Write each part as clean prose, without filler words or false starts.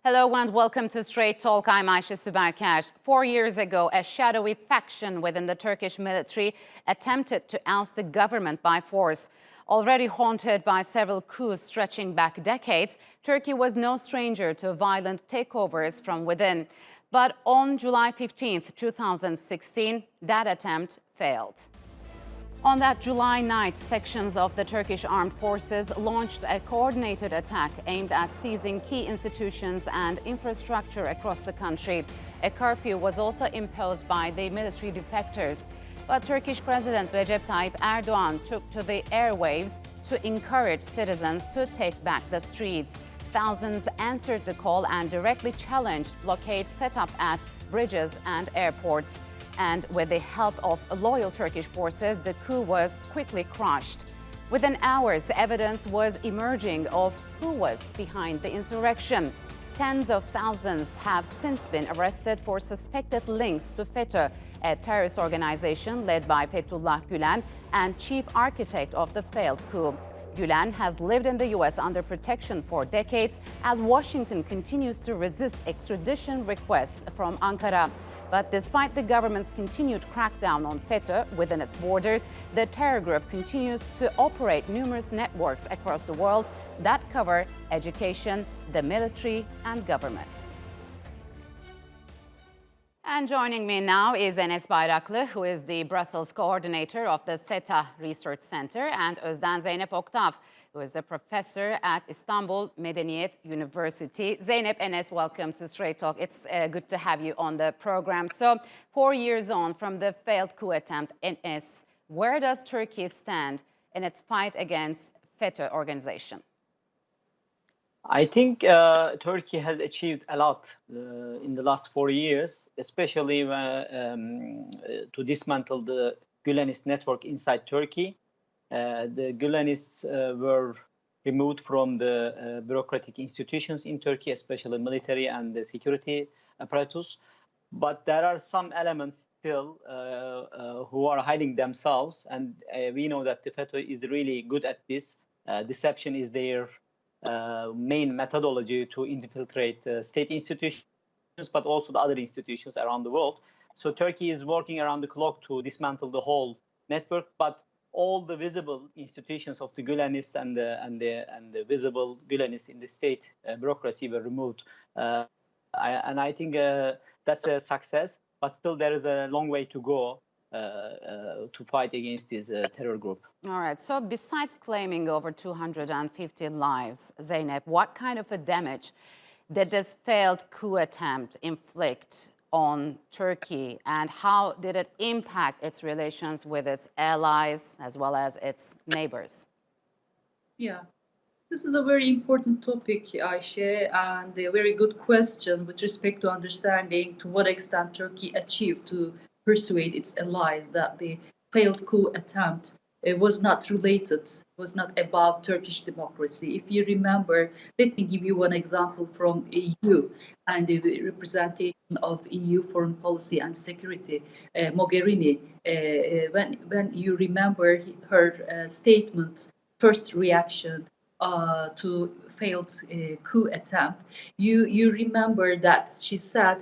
Hello and welcome to Straight Talk. I'm Ayşe Süberker. 4 years ago, a shadowy faction within the Turkish military attempted to oust the government by force. Already haunted by several coups stretching back decades, Turkey was no stranger to violent takeovers from within. But on July 15, 2016, that attempt failed. On that July night, sections of the Turkish armed forces launched a coordinated attack aimed at seizing key institutions and infrastructure across the country. A curfew was also imposed by the military defectors. But Turkish President Recep Tayyip Erdogan took to the airwaves to encourage citizens to take back the streets. Thousands answered the call and directly challenged blockades set up at bridges and airports. And with the help of loyal Turkish forces, the coup was quickly crushed. Within hours, evidence was emerging of who was behind the insurrection. Tens of thousands have since been arrested for suspected links to FETO, a terrorist organization led by Fethullah Gülen and chief architect of the failed coup. Gülen has lived in the U.S. under protection for decades as Washington continues to resist extradition requests from Ankara. But despite the government's continued crackdown on FETO within its borders, the terror group continues to operate numerous networks across the world that cover education, the military, and governments. And joining me now is Enes Bayrakli, who is the Brussels coordinator of the SETA Research Center, and Ozden Zeynep Oktav, who is a professor at Istanbul Medeniyet University. Zeynep, Enes, welcome to Straight Talk. It's good to have you on the program. So 4 years on from the failed coup attempt, Enes, where does Turkey stand in its fight against FETO organization? I think Turkey has achieved a lot in the last 4 years, especially to dismantle the Gülenist network inside Turkey. The Gülenists were removed from the bureaucratic institutions in Turkey, especially military and the security apparatus. But there are some elements still who are hiding themselves, and we know that the FETO is really good at this. Deception is their main methodology to infiltrate state institutions, but also the other institutions around the world. So Turkey is working around the clock to dismantle the whole network, but all the visible institutions of the Gülenists and the visible Gülenists in the state bureaucracy were removed. And I think that's a success, but still there is a long way to go to fight against this terror group. All right. So besides claiming over 250 lives, Zeynep, what kind of a damage did this failed coup attempt inflict on Turkey, and how did it impact its relations with its allies as well as its neighbors? Yeah, this is a very important topic, Ayşe, and a very good question with respect to understanding to what extent Turkey achieved to persuade its allies that the failed coup attempt was not related, was not about Turkish democracy. If you remember, let me give you one example from EU and the representation of EU foreign policy and security, Mogherini. When you remember her statement, first reaction to failed coup attempt, you remember that she said,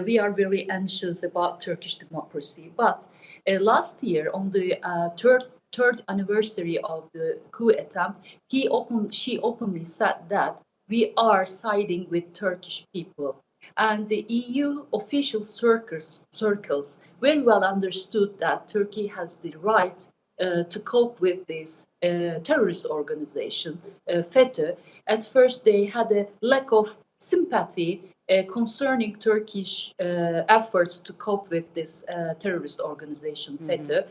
we are very anxious about Turkish democracy. But last year, on the third anniversary of the coup attempt, she openly said that we are siding with Turkish people. And the EU official circles very well understood that Turkey has the right to cope with this terrorist organization, FETÖ. At first, they had a lack of sympathy concerning Turkish efforts to cope with this terrorist organization, FETÖ.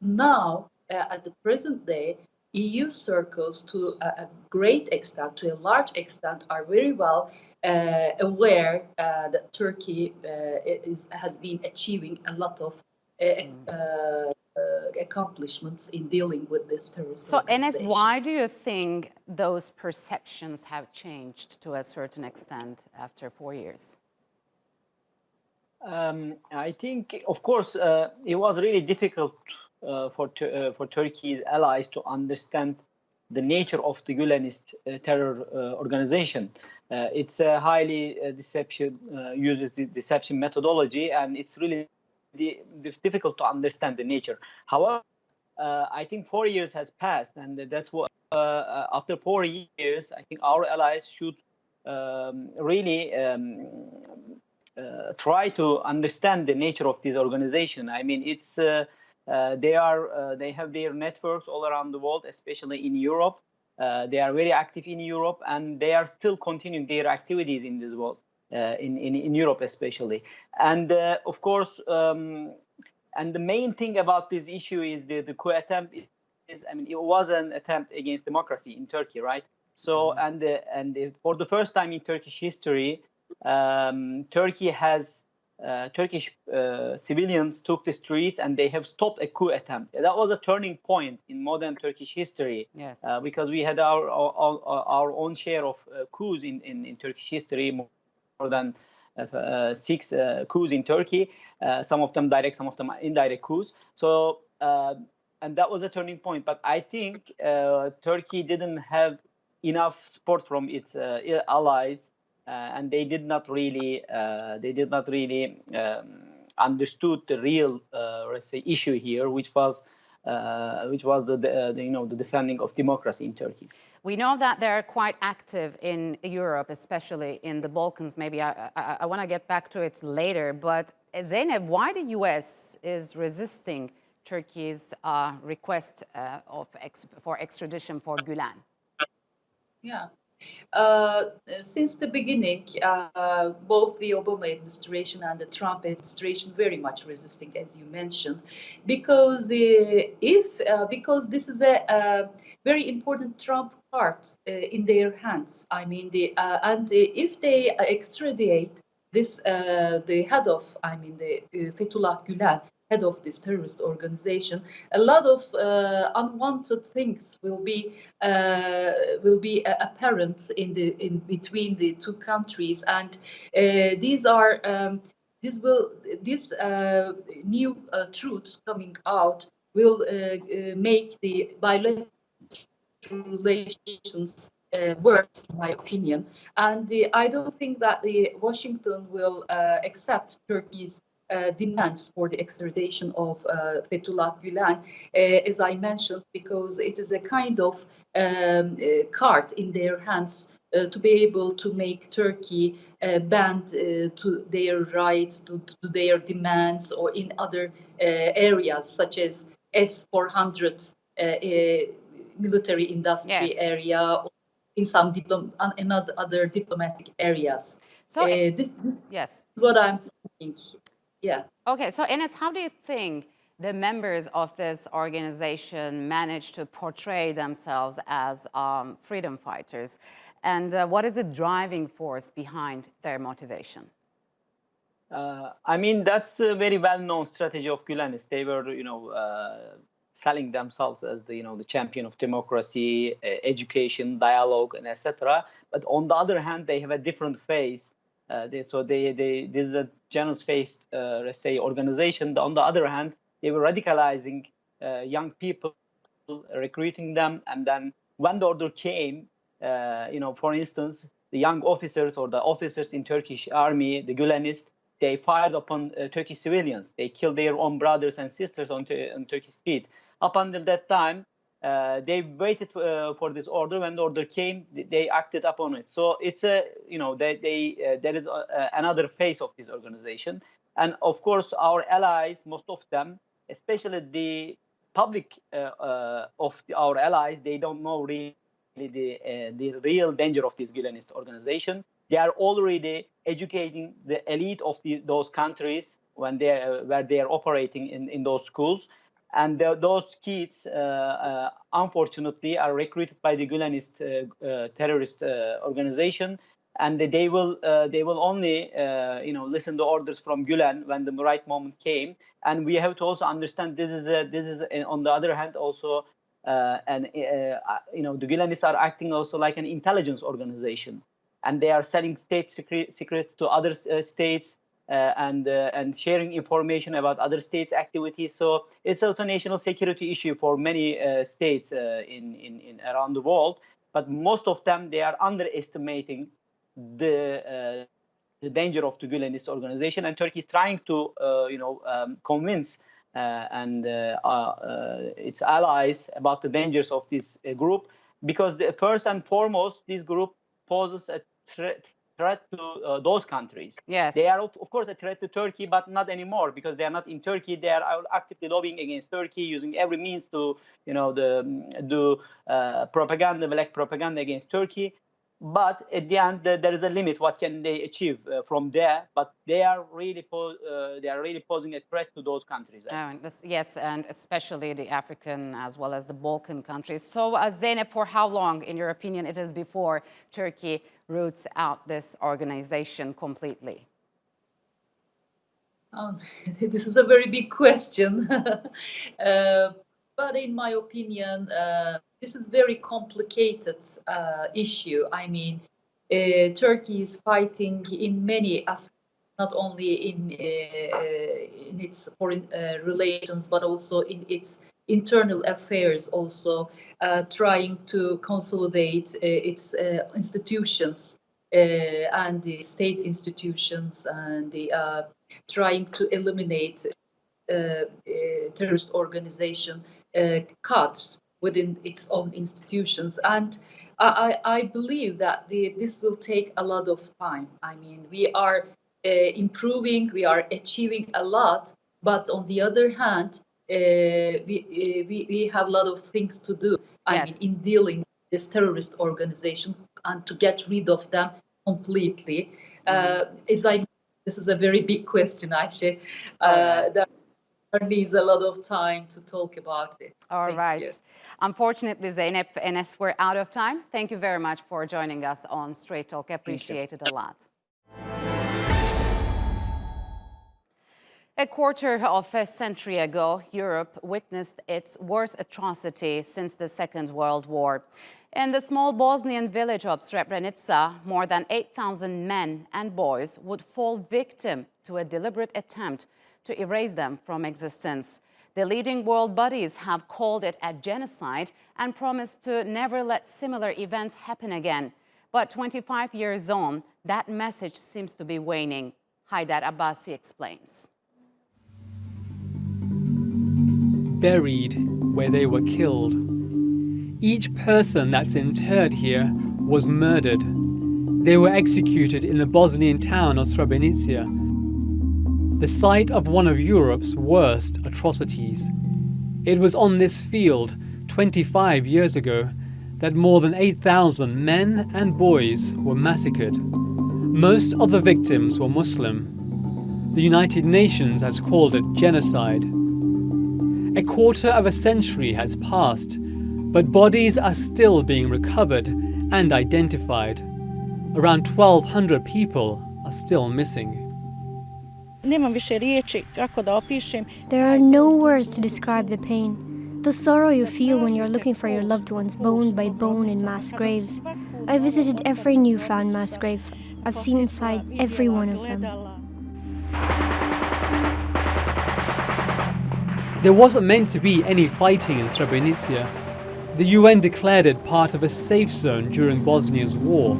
Now, at the present day, EU circles, to a great extent, to a large extent, are very well aware that Turkey has been achieving a lot of accomplishments in dealing with this terrorist organization. So, Enes, why do you think those perceptions have changed to a certain extent after 4 years? I think, of course, it was really difficult for Turkey's allies to understand the nature of the Gülenist terror organization. It's a highly uses the deception methodology, and it's really difficult to understand the nature. However, I think 4 years has passed, and that's what after 4 years, I think our allies should really try to understand the nature of this organization. I mean, it's they have their networks all around the world, especially in Europe. They are very active in Europe, and they are still continuing their activities in this world, in Europe especially. And of course, and the main thing about this issue is the coup attempt is, I mean, it was an attempt against democracy in Turkey, right? So, for the first time in Turkish history, Turkey has Turkish civilians took the streets and they have stopped a coup attempt. That was a turning point in modern Turkish history. Yes. Because we had our own share of coups in Turkish history, more than 6 coups in Turkey. Some of them direct, some of them indirect coups. So, and that was a turning point. But I think Turkey didn't have enough support from its allies. And they did not really understood the real, let's say, issue here, which was the defending of democracy in Turkey. We know that they're quite active in Europe, especially in the Balkans. Maybe I want to get back to it later. But Zeynep, why the U.S. is resisting Turkey's request for extradition for Gülen? Yeah. Since the beginning, both the Obama administration and the Trump administration very much resisting, as you mentioned, because because this is a very important Trump card in their hands. I mean, if they extradite this, the head of, I mean, the Fethullah Gülen, head of this terrorist organization, a lot of unwanted things will be apparent in between the two countries, and these new truths coming out will make the bilateral relations worse, in my opinion. And I don't think that Washington will accept Turkey's demands for the extradition of Fethullah Gülen, as I mentioned, because it is a kind of card in their hands to be able to make Turkey bend to their rights, to their demands, or in other areas such as S-400 military industry area, or in some other diplomatic areas. So this is what I'm thinking. Yeah. Okay, so Enes, how do you think the members of this organization manage to portray themselves as freedom fighters? And what is the driving force behind their motivation? I mean, that's a very well-known strategy of Gülenists. They were, selling themselves as the champion of democracy, education, dialogue, and etc. But on the other hand, they have a different face. This is a genocide-faced, let's say, organization. On the other hand, they were radicalizing young people, recruiting them, and then when the order came, for instance, the young officers or the officers in Turkish army, the Gülenists, they fired upon Turkish civilians. They killed their own brothers and sisters on Turkish street. Up until that time, they waited for this order. When the order came, they acted upon it. So it's there is another face of this organization. And of course, our allies, most of them, especially the public of our allies, they don't know really the real danger of this Gülenist organization. They are already educating the elite of those countries where they are operating in those schools. And those kids, unfortunately, are recruited by the Gülenist terrorist organization, and they will only listen to orders from Gülen when the right moment came. And we have to also understand this is on the other hand also, the Gülenists are acting also like an intelligence organization, and they are selling state secrets to other states. and sharing information about other states' activities. So it's also a national security issue for many states in around the world. But most of them, they are underestimating the danger of the Gülenist organization, and Turkey is trying to convince its allies about the dangers of this group, because first and foremost, this group poses a threat to those countries. Yes. They are of course a threat to Turkey, but not anymore, because they are not in Turkey. They are actively lobbying against Turkey, using every means to do propaganda, black propaganda against Turkey. But at the end, there is a limit. What can they achieve from there? But they are really posing a threat to those countries. Yes, and especially the African as well as the Balkan countries. So, Zeynep, for how long, in your opinion, it is before Turkey roots out this organization completely? This is a very big question. But in my opinion, this is very complicated issue. I mean, Turkey is fighting in many aspects, not only in its foreign relations, but also in its internal affairs, also trying to consolidate its institutions and the state institutions, and the trying to eliminate terrorist organization cuts within its own institutions. And I believe that this will take a lot of time. I mean, we are improving, we are achieving a lot, but on the other hand, we have a lot of things to do. I mean, in dealing with this terrorist organization and to get rid of them completely. This is a very big question, Ayşe. That needs a lot of time to talk about it. All right. Unfortunately, Zeynep, Enes, we're out of time. Thank you very much for joining us on Straight Talk. Appreciate it a lot. A quarter of a century ago, Europe witnessed its worst atrocity since the Second World War. In the small Bosnian village of Srebrenica, more than 8,000 men and boys would fall victim to a deliberate attempt to erase them from existence. The leading world bodies have called it a genocide and promised to never let similar events happen again. But 25 years on, that message seems to be waning. Haydar Abbasi explains. Buried where they were killed. Each person that's interred here was murdered. They were executed in the Bosnian town of Srebrenica, the site of one of Europe's worst atrocities. It was on this field 25 years ago that more than 8,000 men and boys were massacred. Most of the victims were Muslim. The United Nations has called it genocide. A quarter of a century has passed, but bodies are still being recovered and identified. Around 1,200 people are still missing. There are no words to describe the pain, the sorrow you feel when you're looking for your loved ones bone by bone in mass graves. I visited every newfound mass grave. I've seen inside every one of them. There wasn't meant to be any fighting in Srebrenica. The UN declared it part of a safe zone during Bosnia's war.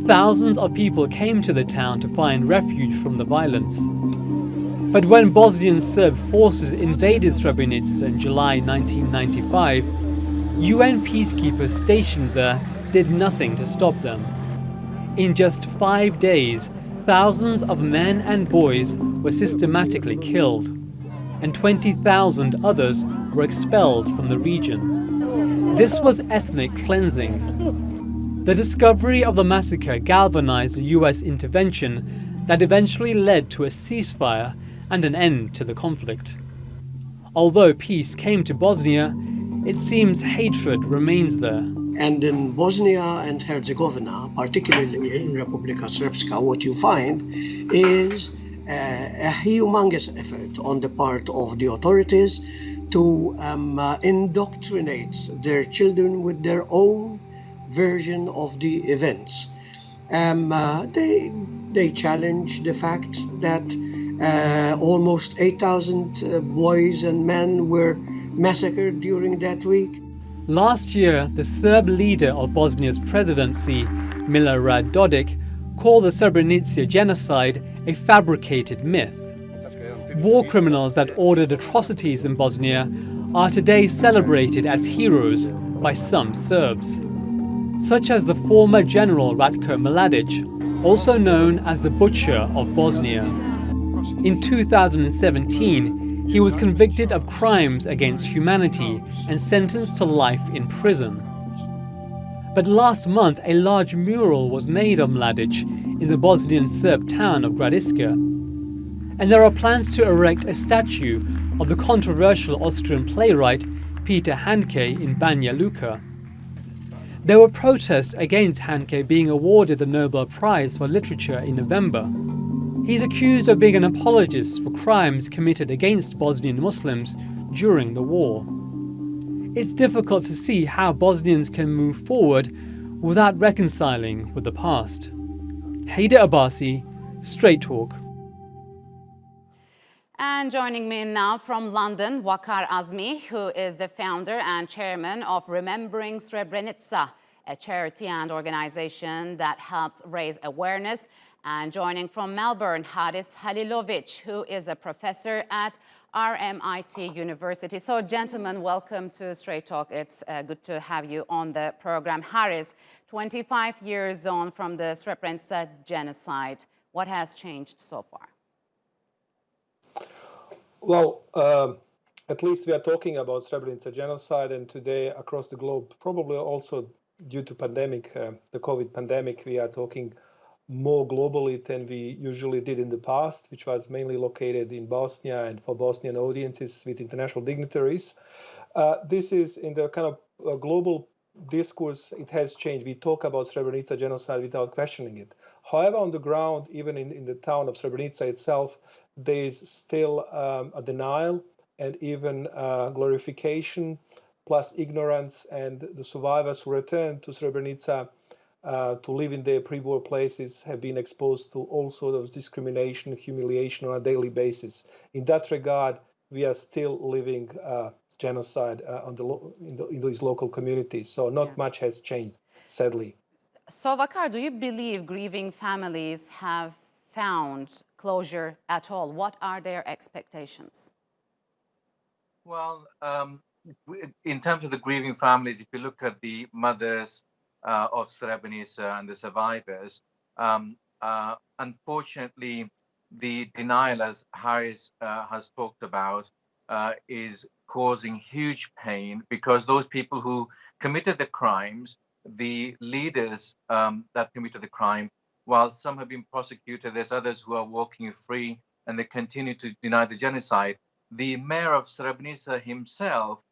Thousands of people came to the town to find refuge from the violence. But when Bosnian Serb forces invaded Srebrenica in July 1995, UN peacekeepers stationed there did nothing to stop them. In just 5 days, thousands of men and boys were systematically killed, and 20,000 others were expelled from the region. This was ethnic cleansing. The discovery of the massacre galvanized a US intervention that eventually led to a ceasefire and an end to the conflict. Although peace came to Bosnia, it seems hatred remains there. And in Bosnia and Herzegovina, particularly in Republika Srpska, what you find is a humongous effort on the part of the authorities to indoctrinate their children with their own version of the events. They They challenge the fact that almost 8,000 boys and men were massacred during that week. Last year, the Serb leader of Bosnia's presidency, Milorad Dodik, called the Srebrenica genocide a fabricated myth. War criminals that ordered atrocities in Bosnia are today celebrated as heroes by some Serbs, such as the former general Ratko Mladic, also known as the Butcher of Bosnia. In 2017, he was convicted of crimes against humanity and sentenced to life in prison. But last month, a large mural was made of Mladic in the Bosnian Serb town of Gradiška. And there are plans to erect a statue of the controversial Austrian playwright Peter Handke in Banja Luka. There were protests against Handke being awarded the Nobel Prize for Literature in November. He's accused of being an apologist for crimes committed against Bosnian Muslims during the war. It's difficult to see how Bosnians can move forward without reconciling with the past. Haider Abbasi, Straight Talk. And joining me now from London, Waqar Azmi, who is the founder and chairman of Remembering Srebrenica, a charity and organization that helps raise awareness. And joining from Melbourne, Hariz Halilovich, who is a professor at RMIT University. So, gentlemen, welcome to Straight Talk. It's good to have you on the program. Hariz, 25 years on from the Srebrenica genocide. What has changed so far? Well, at least we are talking about Srebrenica genocide, and today across the globe, probably also due to pandemic, the COVID pandemic, we are talking more globally than we usually did in the past, which was mainly located in Bosnia and for Bosnian audiences with international dignitaries. This is in the kind of global discourse, it has changed. We talk about Srebrenica genocide without questioning it. However, on the ground, even in the town of Srebrenica itself, there is still a denial and even glorification, plus ignorance, and the survivors who returned to Srebrenica to live in their pre-war places have been exposed to all sorts of discrimination, humiliation on a daily basis. In that regard, we are still living genocide in these local communities. So not much has changed, sadly. So, Waqar, do you believe grieving families have found closure at all? What are their expectations? Well, in terms of the grieving families, if you look at the mothers of Srebrenica and the survivors, unfortunately, the denial, as Hariz has talked about, is causing huge pain, because those people who committed the crimes, the leaders that committed the crime, while some have been prosecuted, there's others who are walking free and they continue to deny the genocide. The mayor of Srebrenica himself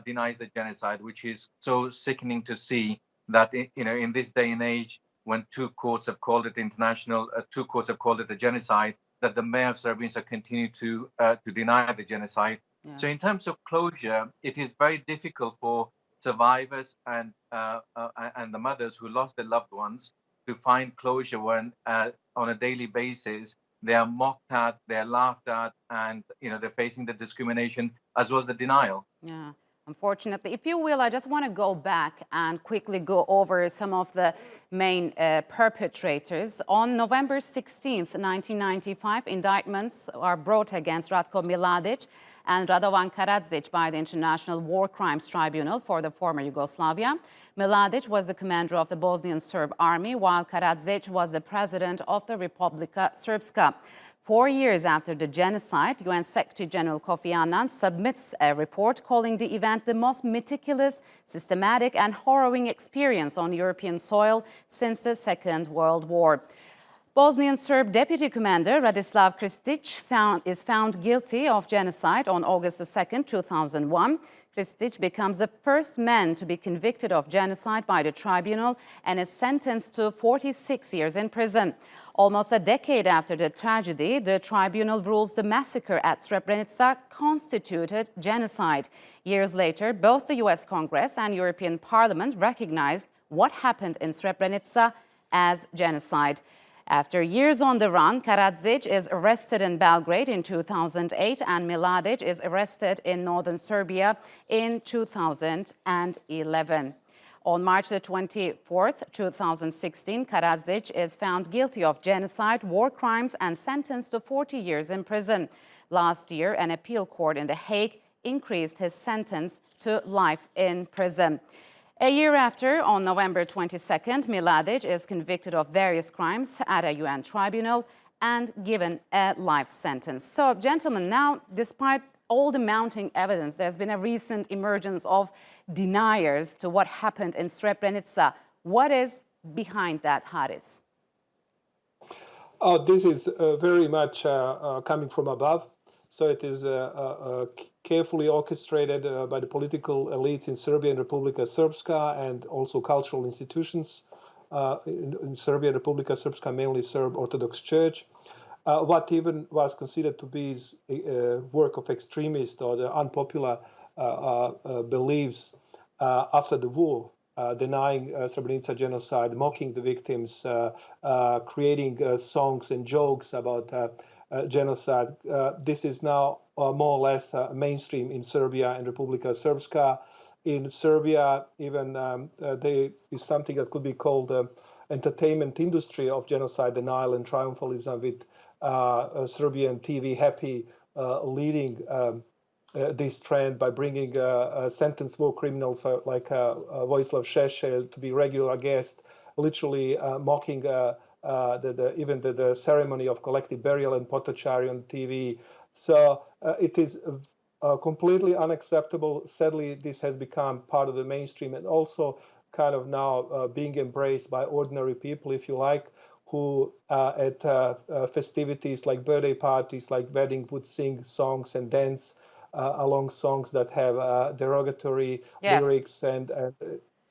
denies the genocide, which is so sickening to see that, in this day and age, when two courts have called it a genocide, that the mayor of Srebrenica continue to deny the genocide. Yeah. So in terms of closure, it is very difficult for survivors and the mothers who lost their loved ones to find closure when on a daily basis they are mocked at, they're laughed at, and they're facing the discrimination as well as the denial. Yeah, unfortunately. If you will, I just want to go back and quickly go over some of the main perpetrators. On November 16th, 1995, indictments are brought against Ratko Mladic and Radovan Karadzic by the International War Crimes Tribunal for the former Yugoslavia. Mladic was the commander of the Bosnian Serb army, while Karadzic was the president of the Republika Srpska. 4 years after the genocide, UN Secretary General Kofi Annan submits a report calling the event the most meticulous, systematic and harrowing experience on European soil since the Second World War. Bosnian Serb Deputy Commander Radislav Krstić is found guilty of genocide on August 2, 2001. Krstić becomes the first man to be convicted of genocide by the tribunal and is sentenced to 46 years in prison. Almost a decade after the tragedy, the tribunal rules the massacre at Srebrenica constituted genocide. Years later, both the US Congress and European Parliament recognized what happened in Srebrenica as genocide. After years on the run, Karadzic is arrested in Belgrade in 2008 and Mladic is arrested in northern Serbia in 2011. On March the 24th, 2016, Karadzic is found guilty of genocide, war crimes, and sentenced to 40 years in prison. Last year, an appeal court in The Hague increased his sentence to life in prison. A year after, on November 22nd, Mladic is convicted of various crimes at a UN tribunal and given a life sentence. So, gentlemen, now, despite all the mounting evidence, there's been a recent emergence of deniers to what happened in Srebrenica. What is behind that, Hariz? This is very much coming from above. So it is carefully orchestrated by the political elites in Serbia and Republika Srpska, and also cultural institutions in Serbia and Republika Srpska, mainly Serb Orthodox Church. What even was considered to be work of extremists or the unpopular beliefs after the war, denying Srebrenica genocide, mocking the victims, creating songs and jokes about genocide. This is now more or less mainstream in Serbia and Republika Srpska. In Serbia, even there is something that could be called the entertainment industry of genocide denial and triumphalism, with Serbian TV Happy leading this trend by bringing sentenced war criminals like Vojislav Šešelj to be regular guest, literally mocking even the ceremony of collective burial and potachari on TV. So it is completely unacceptable. Sadly, this has become part of the mainstream and also kind of now being embraced by ordinary people, if you like, who at festivities like birthday parties, like wedding, would sing songs and dance along songs that have derogatory lyrics and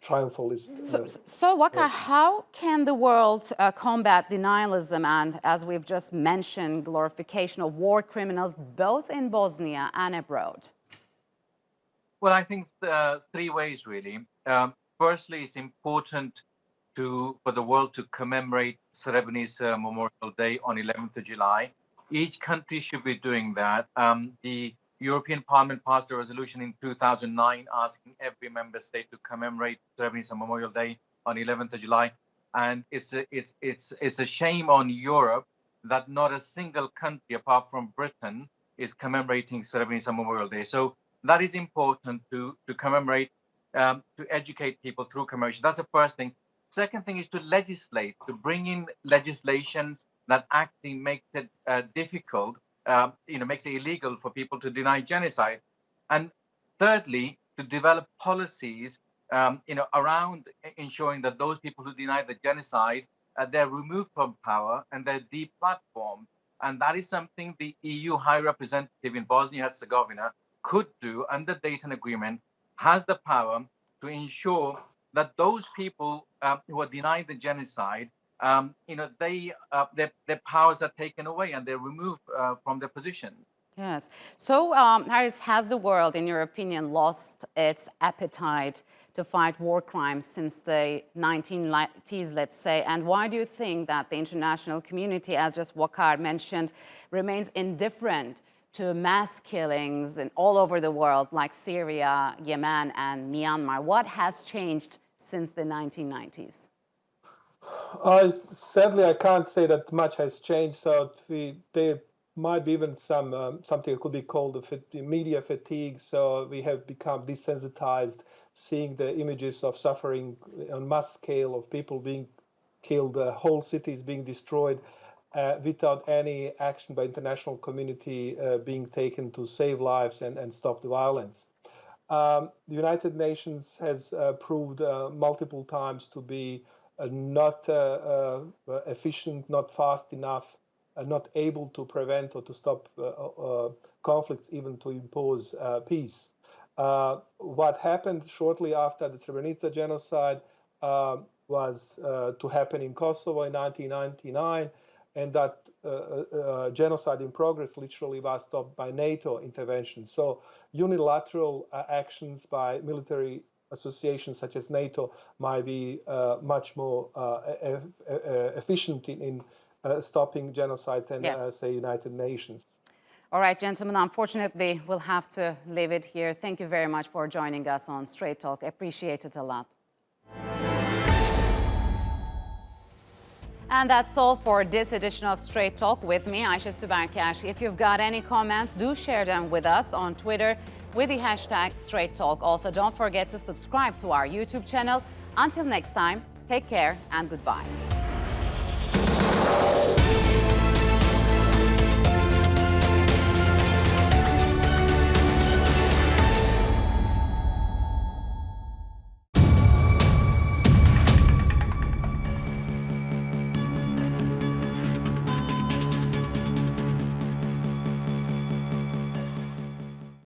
triumphalism. So Waqar, how can the world combat denialism and, as we've just mentioned, glorification of war criminals both in Bosnia and abroad? Well, I think three ways, really. Firstly, it's important for the world to commemorate Srebrenica Memorial Day on 11th of July. Each country should be doing that. The European Parliament passed a resolution in 2009 asking every member state to commemorate Srebrenica Memorial Day on 11th of July. And it's a shame on Europe that not a single country apart from Britain is commemorating Srebrenica Memorial Day. So that is important to commemorate, to educate people through commemoration. That's the first thing. Second thing is to legislate, to bring in legislation that actually makes it difficult, makes it illegal for people to deny genocide. And thirdly, to develop policies, around ensuring that those people who deny the genocide, they're removed from power and they're deplatformed. And that is something the EU High Representative in Bosnia-Herzegovina could do under the Dayton Agreement, has the power to ensure that those people who are denying the genocide, their powers are taken away and they're removed from their position. Yes. So, Hariz, has the world, in your opinion, lost its appetite to fight war crimes since the 1990s, let's say? And why do you think that the international community, as just Waqar mentioned, remains indifferent to mass killings all over the world, like Syria, Yemen, and Myanmar? What has changed since the 1990s? Sadly, I can't say that much has changed. So there might be even something that could be called the media fatigue. So we have become desensitized, seeing the images of suffering on mass scale, of people being killed, whole cities being destroyed, without any action by international community being taken to save lives and stop the violence. The United Nations has proved multiple times to be not efficient, not fast enough, not able to prevent or to stop conflicts, even to impose peace. What happened shortly after the Srebrenica genocide was to happen in Kosovo in 1999, and that genocide in progress literally was stopped by NATO intervention. So unilateral actions by military associations such as NATO might be much more efficient in stopping genocide and Yes. say United Nations. All right, gentlemen, unfortunately, we'll have to leave it here. Thank you very much for joining us on Straight Talk. Appreciate it a lot. And that's all for this edition of Straight Talk with me, Ayşe Süberker. If you've got any comments, do share them with us on Twitter with the hashtag Straight Talk. Also, don't forget to subscribe to our YouTube channel. Until next time, take care and goodbye.